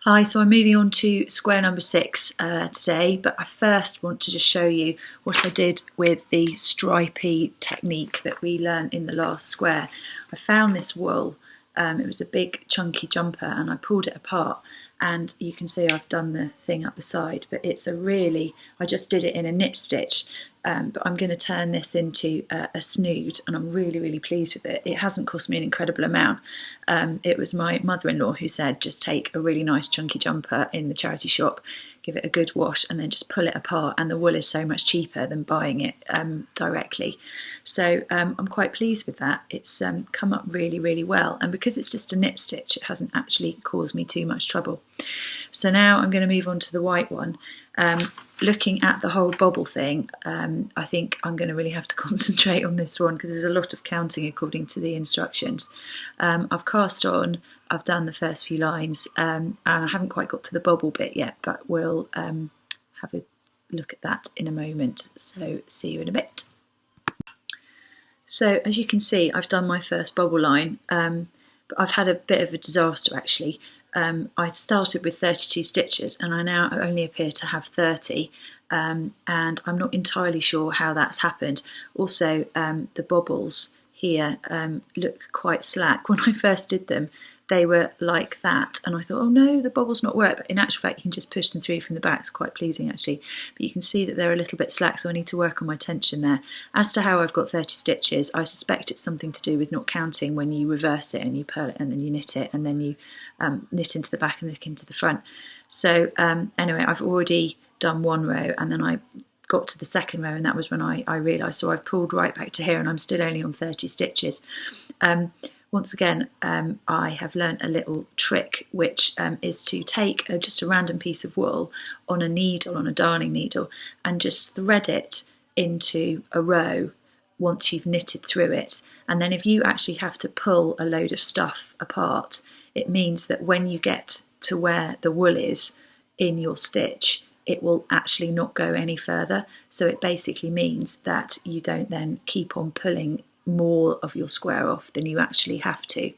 Hi, so I'm moving on to square number 6 today, but I first want to just show you what I did with the stripy technique that we learned in the last square. I found this wool, it was a big chunky jumper, and I pulled it apart, and you can see I've done the thing up the side, but it's I just did it in a knit stitch. But I'm going to turn this into a snood, and I'm really pleased with it. It hasn't cost me an incredible amount. It was my mother-in-law who said just take a really nice chunky jumper in the charity shop, give it a good wash, and then just pull it apart, and the wool is so much cheaper than buying it directly. So I'm quite pleased with that. It's come up really well, and because it's just a knit stitch, it hasn't actually caused me too much trouble. So now I'm going to move on to the white one. Looking at the whole bobble thing, I think I'm going to really have to concentrate on this one because there's a lot of counting according to the instructions. I've cast on, I've done the first few lines, and I haven't quite got to the bobble bit yet, but we'll have a look at that in a moment. So see you in a bit. So as you can see, I've done my first bobble line, but I've had a bit of a disaster actually. I started with 32 stitches and I now only appear to have 30, and I'm not entirely sure how that's happened. Also, the bobbles here look quite slack. When I first did them, they were like that, and I thought, oh no, the bobbles not work, but in actual fact you can just push them through from the back. It's quite pleasing actually, but you can see that they're a little bit slack, so I need to work on my tension there. As to how I've got 30 stitches, I suspect it's something to do with not counting when you reverse it and you purl it and then you knit it and then you knit into the back and look into the front. So anyway, I've already done one row and then I got to the second row, and that was when I realised, so I've pulled right back to here and I'm still only on 30 stitches. Once again, I have learnt a little trick, which is to take just a random piece of wool on a needle, on a darning needle, and just thread it into a row once you've knitted through it. And then if you actually have to pull a load of stuff apart, it means that when you get to where the wool is in your stitch, it will actually not go any further. So it basically means that you don't then keep on pulling more of your square off than you actually have to.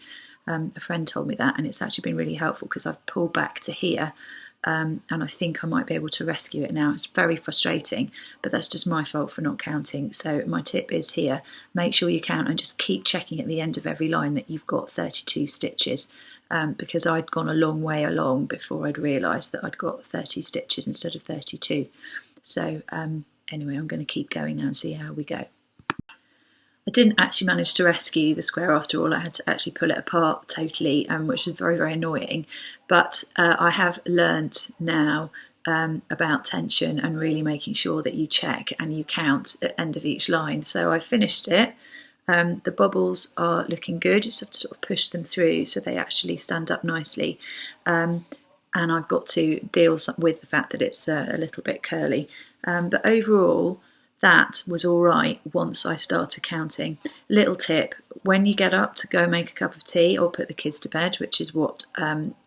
A friend told me that, and it's actually been really helpful because I've pulled back to here, and I think I might be able to rescue it now. It's very frustrating, but that's just my fault for not counting. So my tip is here, make sure you count and just keep checking at the end of every line that you've got 32 stitches, because I'd gone a long way along before I'd realised that I'd got 30 stitches instead of 32. So anyway, I'm going to keep going now and see how we go. I didn't actually manage to rescue the square after all. I had to actually pull it apart totally, which was very annoying. But I have learnt now about tension and really making sure that you check and you count at the end of each line. So I finished it. The bobbles are looking good. You just have to sort of push them through so they actually stand up nicely. And I've got to deal with the fact that it's a little bit curly. But overall, that was all right once I started counting. Little tip, when you get up to go make a cup of tea or put the kids to bed, which is what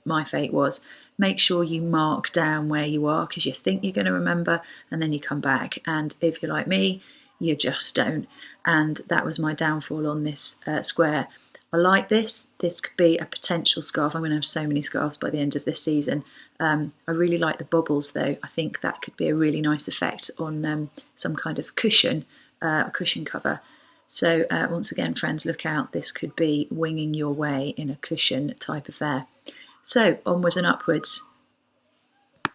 my fate was, make sure you mark down where you are because you think you're going to remember and then you come back. And if you're like me, you just don't. And that was my downfall on this square. I like this. This could be a potential scarf. I'm going to have so many scarves by the end of this season. I really like the bobbles though. I think that could be a really nice effect on some kind of cushion, a cushion cover. So once again, friends, look out. This could be winging your way in a cushion type affair. So onwards and upwards.